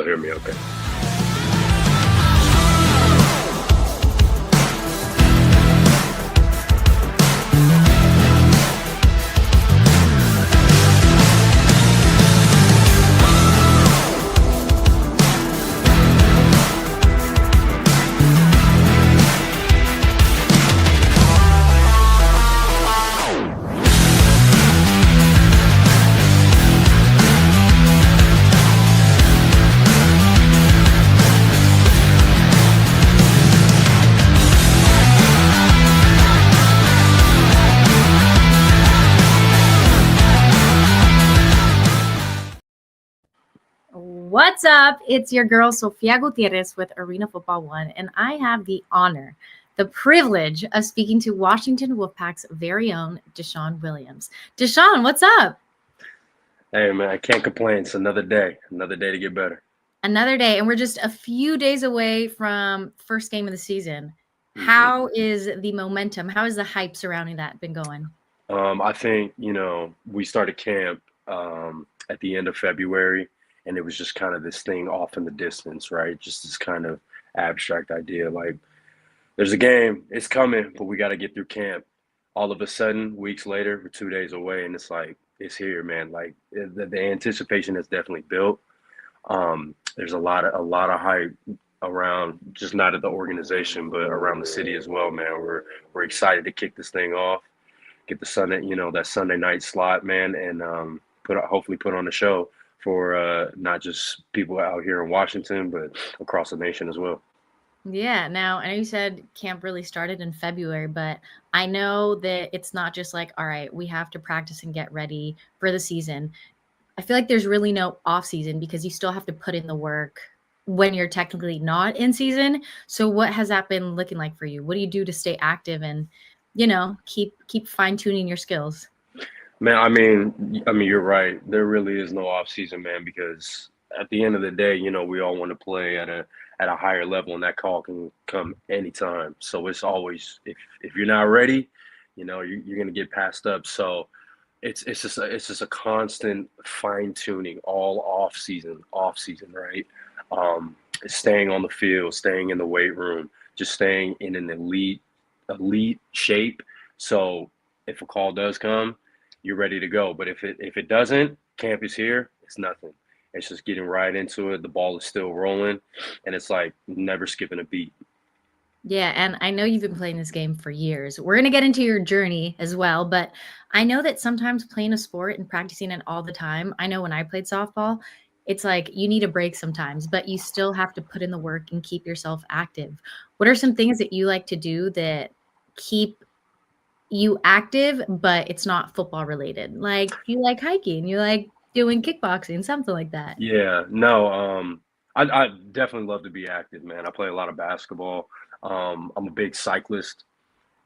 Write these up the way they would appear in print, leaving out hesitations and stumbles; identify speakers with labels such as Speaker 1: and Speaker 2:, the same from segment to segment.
Speaker 1: hear me okay.
Speaker 2: What's up? It's your girl, Sofia Gutierrez with Arena Football One, and I have the honor, the privilege of speaking to Washington Wolfpack's very own DeShon Williams. DeShon, what's up?
Speaker 1: Hey, man, I can't complain. It's another day to get better.
Speaker 2: Another day, and we're just a few days away from first game of the season. How is the momentum? How is the hype surrounding that been going?
Speaker 1: I think, we started camp at the end of February, and it was just kind of this thing off in the distance, right? Just this kind of abstract idea, like there's a game, it's coming, but we got to get through camp. All of a sudden, weeks later, we're 2 days away, and it's like, it's here, man. Like the anticipation has definitely built. There's a lot of hype around, just not at the organization, but around the city as well, man. We're excited to kick this thing off, get the Sunday, that Sunday night slot, man, and hopefully put on a show for not just people out here in Washington, but across the nation as well.
Speaker 2: Yeah. Now, I know you said camp really started in February, but I know that it's not just like, all right, we have to practice and get ready for the season. I feel like there's really no off season because you still have to put in the work when you're technically not in season. So what has that been looking like for you? What do you do to stay active and, keep fine tuning your skills?
Speaker 1: Man, I mean, you're right. There really is no off season, man, because at the end of the day, we all want to play at a higher level, and that call can come anytime. So it's always, if you're not ready, you're gonna get passed up. So it's just a constant fine tuning all off season, right? Staying on the field, staying in the weight room, just staying in an elite shape. So if a call does come, you're ready to go. But if it doesn't, camp is here. It's nothing. It's just getting right into it. The ball is still rolling, and it's like never skipping a beat.
Speaker 2: Yeah, and I know you've been playing this game for years. We're going to get into your journey as well, but I know that sometimes playing a sport and practicing it all the time, I know when I played softball, it's like you need a break sometimes, but you still have to put in the work and keep yourself active. What are some things that you like to do that keep you active, but it's not football related? Like you like hiking, you like doing kickboxing, something like that.
Speaker 1: Yeah, no, I definitely love to be active, man. I play a lot of basketball. I'm a big cyclist.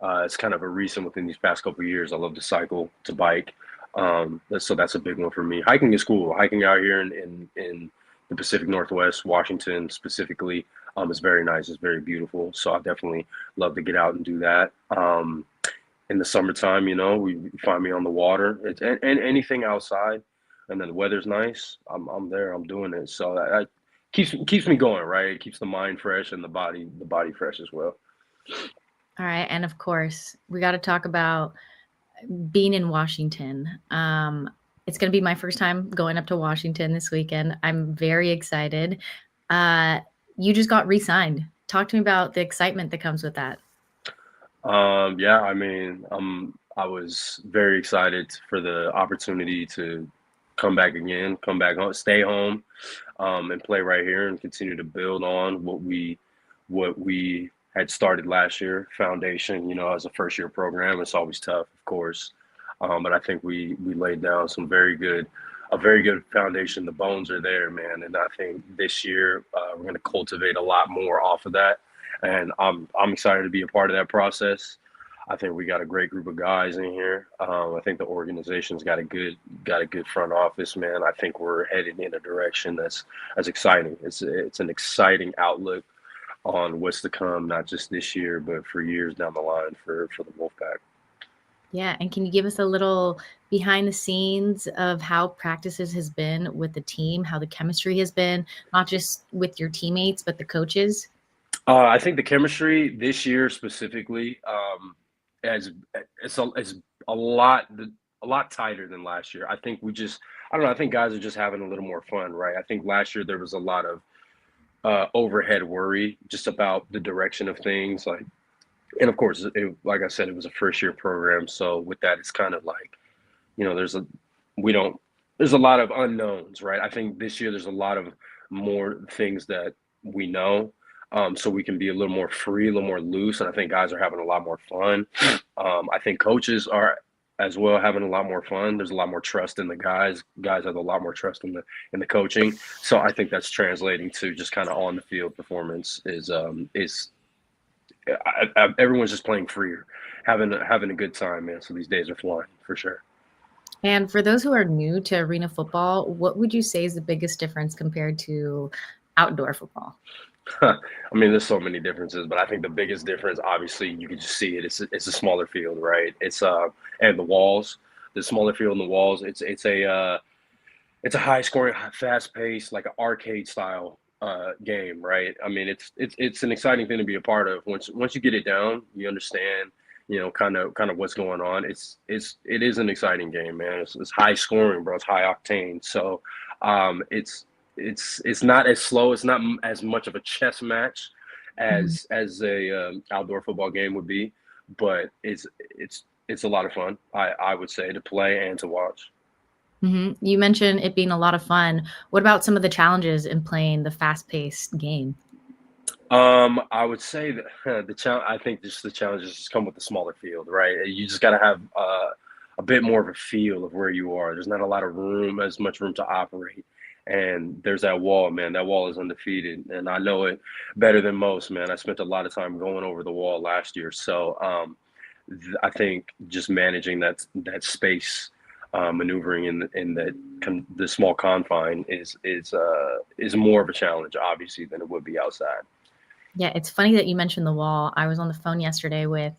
Speaker 1: It's kind of a recent within these past couple of years. I love to cycle, to bike. So that's a big one for me. Hiking is cool. Hiking out here in the Pacific Northwest, Washington specifically, is very nice. It's very beautiful. So I definitely love to get out and do that. In the summertime, we find me on the water. And anything outside, and then the weather's nice. I'm there. I'm doing it. So that keeps me going, right? It keeps the mind fresh and the body fresh as well.
Speaker 2: All right, and of course, we got to talk about being in Washington. It's going to be my first time going up to Washington this weekend. I'm very excited. You just got re-signed. Talk to me about the excitement that comes with that.
Speaker 1: Yeah, I was very excited for the opportunity to come back again, come back home, stay home, and play right here and continue to build on what we had started last year. Foundation, as a first year program, it's always tough, of course, but I think we laid down a very good foundation. The bones are there, man, and I think this year we're going to cultivate a lot more off of that, and I'm excited to be a part of that process. I think we got a great group of guys in here. I think the organization's got a good front office, man. I think we're headed in a direction that's exciting. It's an exciting outlook on what's to come, not just this year, but for years down the line for the Wolfpack.
Speaker 2: Yeah, and can you give us a little behind the scenes of how practices has been with the team, how the chemistry has been, not just with your teammates, but the coaches?
Speaker 1: I think the chemistry this year specifically, as it's a lot a lot tighter than last year. I think I don't know. I think guys are just having a little more fun, right? I think last year there was a lot of overhead worry just about the direction of things, like, and of course, like I said, it was a first year program, so with that, it's kind of like, you know, we don't there's a lot of unknowns, right? I think this year there's a lot of more things that we know, so we can be a little more free, a little more loose, and I think guys are having a lot more fun. I think coaches are as well having a lot more fun. There's a lot more trust in the guys. Guys have a lot more trust in the coaching. So I think that's translating to just kind of on the field performance everyone's just playing freer, having a good time, man. So these days are flying for sure.
Speaker 2: And for those who are new to arena football, what would you say is the biggest difference compared to outdoor football?
Speaker 1: I mean, there's so many differences, but I think the biggest difference, obviously, you can just see it. It's a smaller field, right? And the walls, the smaller field and the walls. It's a high scoring, fast paced, like an arcade style game, right? I mean, it's an exciting thing to be a part of. Once you get it down, you understand, you know, kind of what's going on. It is an exciting game, man. It's high scoring, bro. It's high octane. So, um, it's it's not as slow. It's not as much of a chess match
Speaker 2: Mhm.
Speaker 1: as a outdoor football game would be, but it's a lot of fun. I would say to play and to watch.
Speaker 2: You mentioned it being a lot of fun. What about some of the challenges in playing the fast-paced game?
Speaker 1: I would say that I think just the challenges just come with the smaller field, right? You just got to have a bit more of a feel of where you are. There's not a lot of room, as much room to operate, and there's that wall, man. That wall is undefeated, and I know it better than most, man. I spent a lot of time going over the wall last year, so I think just managing that space, maneuvering in the small confine is more of a challenge, obviously, than it would be outside.
Speaker 2: Yeah, it's funny that you mentioned the wall. I was on the phone yesterday with,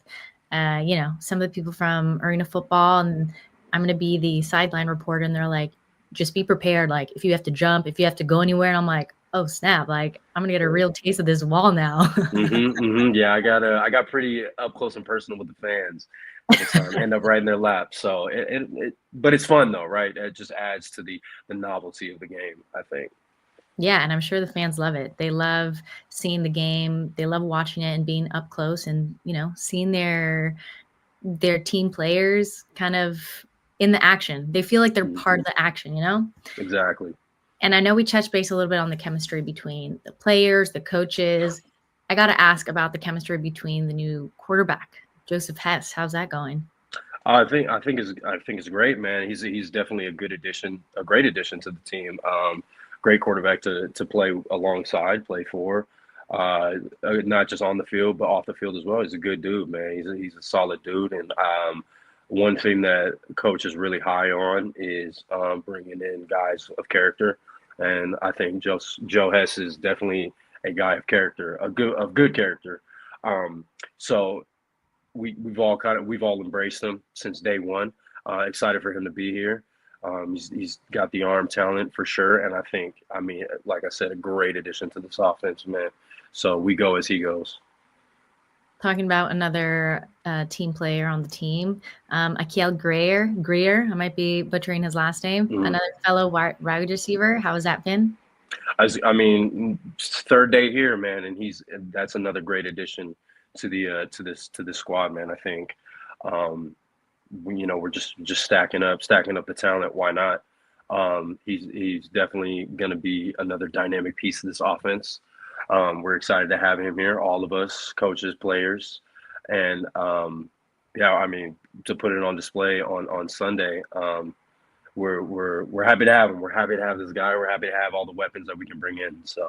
Speaker 2: some of the people from arena football, and I'm going to be the sideline reporter, and they're like, just be prepared. Like, if you have to jump, if you have to go anywhere, and I'm like, oh snap! Like, I'm gonna get a real taste of this wall now.
Speaker 1: Yeah, I got pretty up close and personal with the fans at the time. End up right in their lap. So but it's fun though, right? It just adds to the novelty of the game, I think.
Speaker 2: Yeah, and I'm sure the fans love it. They love seeing the game. They love watching it and being up close and, seeing their team players kind of in the action. They feel like they're part
Speaker 1: Hmm.
Speaker 2: of the action.
Speaker 1: Exactly.
Speaker 2: And I know we touched base a little bit on the chemistry between the players, the coaches. I got to ask about the chemistry between the new quarterback, Joseph Hess. How's that going?
Speaker 1: I think it's great, man. He's definitely a good addition, a great addition to the team. Great quarterback to play alongside, play for, not just on the field but off the field as well. He's a good dude, man. He's a solid dude, and one thing that coach is really high on is bringing in guys of character, and I think Joe Hess is definitely a guy of character, a good character. So we've all embraced him since day one. Excited for him to be here. He's got the arm talent for sure, and I mean, like I said, a great addition to this offense, man. So we go as he goes.
Speaker 2: Talking about another team player on the team, Akiel Greer. I might be butchering his last name.
Speaker 1: Mm.
Speaker 2: Another fellow wide receiver. How has that been?
Speaker 1: I mean, third day here, man, and that's another great addition to this squad, man. I think, um, we're just stacking up the talent. Why not? He's definitely going to be another dynamic piece of this offense. We're excited to have him here, all of us, coaches, players, and yeah, I mean, to put it on display on Sunday. We're happy to have him. We're happy to have this guy. We're happy to have all the weapons that we can bring in. So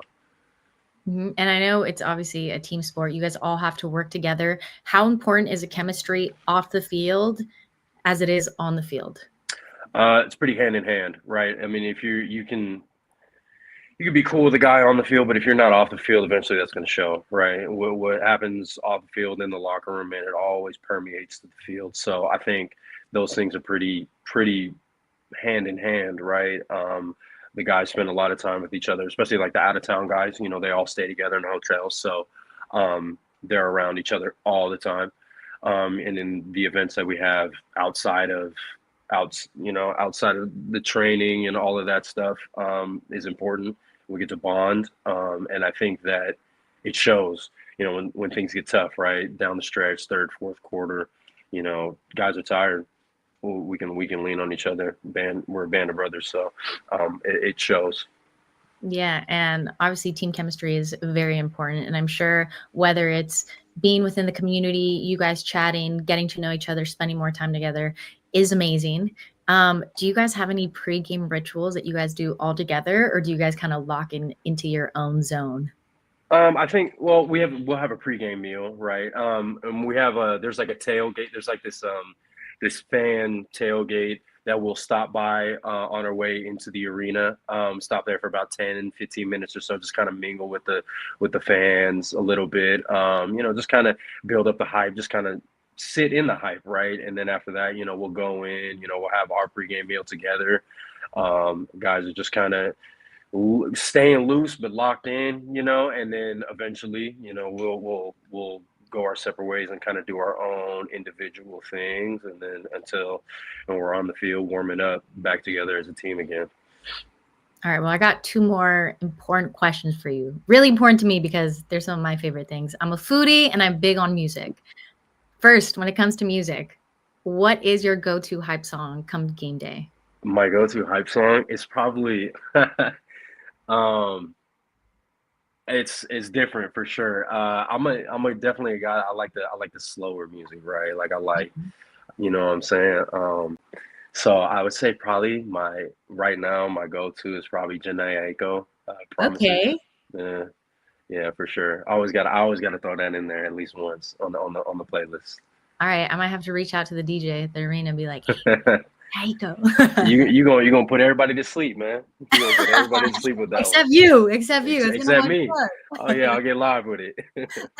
Speaker 2: And I know it's obviously a team sport. You guys all have to work together. How important is the chemistry off the field as it is on the field?
Speaker 1: it's pretty hand in hand, right? I mean, if you can you could be cool with a guy on the field, but if you're not off the field, eventually that's going to show, right? What happens off the field in the locker room, man, it always permeates to the field. So I think those things are pretty hand in hand, right? The guys spend a lot of time with each other, especially like the out of town guys. You know, they all stay together in hotels, so they're around each other all the time. And in the events that we have outside of the training and all of that stuff is important. We get to bond, and I think that it shows. You know, when things get tough, right down the stretch, third, fourth quarter, you know, guys are tired. We can lean on each other. We're a band of brothers, so it shows.
Speaker 2: Yeah, and obviously team chemistry is very important. And I'm sure whether it's being within the community, you guys chatting, getting to know each other, spending more time together is amazing. Do you guys have any pre-game rituals that you guys do all together, or do you guys kind of lock in into your own zone?
Speaker 1: I think we'll have a pregame meal, right? And we have there's like a tailgate. There's like this fan tailgate that we'll stop by on our way into the arena. Stop there for about 10, 15 minutes or so, just kind of mingle with the fans a little bit. You know, just kind of build up the hype, just kind of sit in the hype, right? And then after that, you know, we'll go in. You know, we'll have our pregame meal together. Guys are just kind of staying loose but locked in, you know, and then eventually, you know, we'll go our separate ways and kind of do our own individual things, and then until when we're on the field warming up back together as a team again.
Speaker 2: All right, well, I got two more important questions for you. Really important to me because they're some of my favorite things. I'm a foodie and I'm big on music. First, when it comes to music, what is your go-to hype song come game day?
Speaker 1: My go-to hype song is probably um it's different for sure. I'm a definitely a guy. I like the slower music, right? Like I like, you know what I'm saying? So I would say probably my right now my go-to is probably Janae Aiko, Promises.
Speaker 2: Okay.
Speaker 1: Yeah, yeah, for sure. I always gotta throw that in there at least once on the playlist.
Speaker 2: All right, I might have to reach out to the DJ at the arena and be like, hey, Aiko.
Speaker 1: You gonna put everybody to sleep, man. You gonna put everybody to sleep with that one.
Speaker 2: Except you, except you. It's gonna
Speaker 1: Except
Speaker 2: fall
Speaker 1: me. Oh yeah, I'll get live with it.
Speaker 2: apart.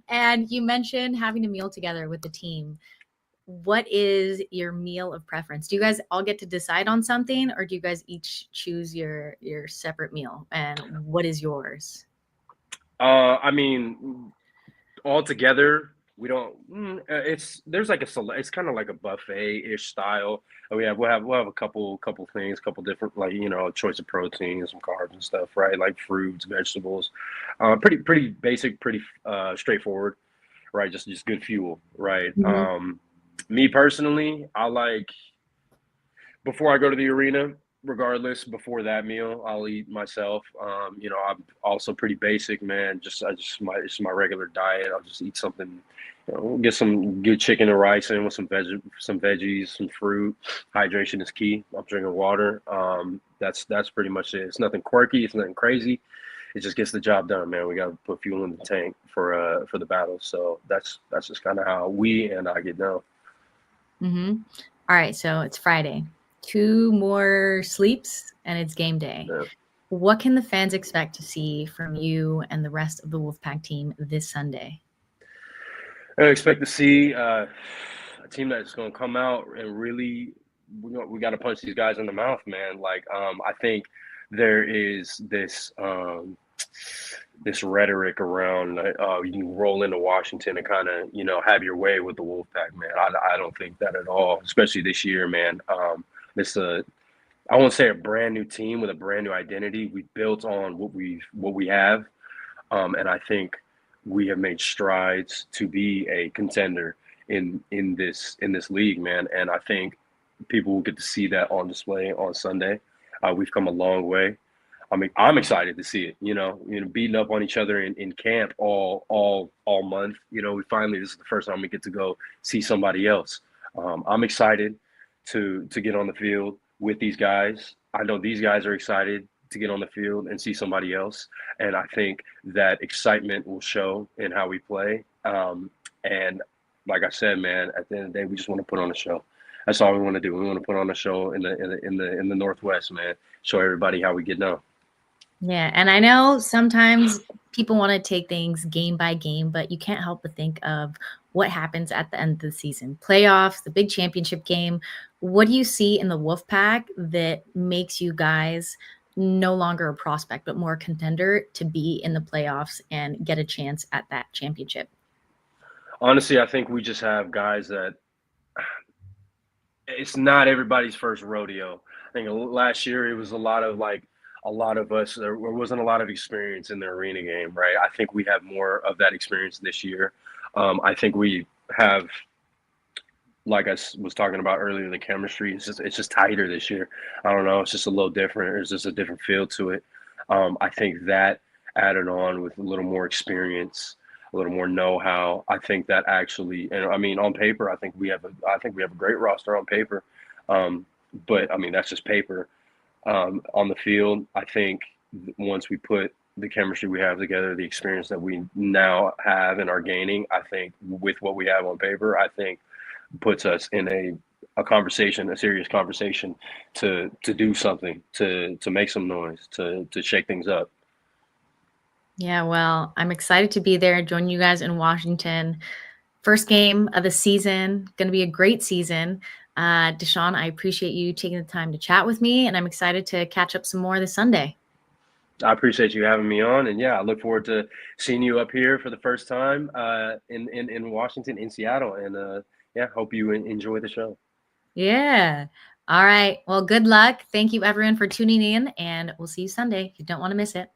Speaker 2: And you mentioned having a meal together with the team. What is your meal of preference? Do you guys all get to decide on something, or do you guys each choose your separate meal? And what is yours?
Speaker 1: I mean, all together, we don't. It's there's like it's kind of like a buffet ish style. We'll have a couple things, couple different like a choice of protein and some carbs and stuff, right? Like fruits, vegetables, pretty basic, pretty straightforward, right? Just good fuel, right?
Speaker 2: Mhm.
Speaker 1: Me personally, I like before I go to the arena, regardless, before that meal, I'll eat myself. I'm also pretty basic, man. It's my regular diet. I'll just eat something, get some good chicken and rice in with some veggies, some fruit. Hydration is key. I'm drinking water. That's pretty much it. It's nothing quirky. It's nothing crazy. It just gets the job done, man. We got to put fuel in the tank for the battle. So that's just kind of how we and I get down.
Speaker 2: Mhm. All right, so it's Friday. 2 more sleeps and it's game day.
Speaker 1: Yeah.
Speaker 2: What can the fans expect to see from you and the rest of the Wolfpack team this Sunday?
Speaker 1: I expect to see a team that's going to come out and really we got to punch these guys in the mouth, man. Like I think there is this rhetoric around you can roll into Washington and kind of have your way with the Wolfpack, man. I don't think that at all, especially this year, man. This I won't say a brand new team with a brand new identity. We built on what we have, and I think we have made strides to be a contender in this league, man. And I think people will get to see that on display on Sunday. We've come a long way. I mean, I'm excited to see it. Beating up on each other in camp all month. This is the first time we get to go see somebody else. I'm excited to get on the field with these guys. I know these guys are excited to get on the field and see somebody else, and I think that excitement will show in how we play. And like I said, man, at the end of the day, we just want to put on a show. That's all we want to do. We want to put on a show in the Northwest, man. Show everybody how we get down.
Speaker 2: Yeah, and I know sometimes people want to take things game by game, but you can't help but think of what happens at the end of the season. Playoffs, the big championship game. What do you see in the Wolfpack that makes you guys no longer a prospect, but more a contender to be in the playoffs and get a chance at that championship?
Speaker 1: Honestly, I think we just have guys that it's not everybody's first rodeo. I think last year it was a lot of us. There wasn't a lot of experience in the arena game, right? I think we have more of that experience this year. I think we have, like was talking about earlier, the chemistry. It's just tighter this year. I don't know. It's just a little different. There's just a different feel to it. I think that added on with a little more experience, a little more know-how. I think that actually, and I mean, on paper, I think we have a great roster on paper. Um, but I mean, that's just paper. On the field, I think once we put the chemistry we have together, the experience that we now have and are gaining, I think with what we have on paper, I think puts us in a conversation, a serious conversation to do something, to make some noise, to shake things up.
Speaker 2: Yeah, well, I'm excited to be there, join you guys in Washington. First game of the season, going to be a great season. DeShon, I appreciate you taking the time to chat with me, and I'm excited to catch up some more this Sunday.
Speaker 1: I appreciate you having me on, and yeah, I look forward to seeing you up here for the first time in Washington, in Seattle, and yeah, hope you enjoy the show.
Speaker 2: Yeah. All right. Well, good luck. Thank you, everyone, for tuning in, and we'll see you Sunday. You don't want to miss it.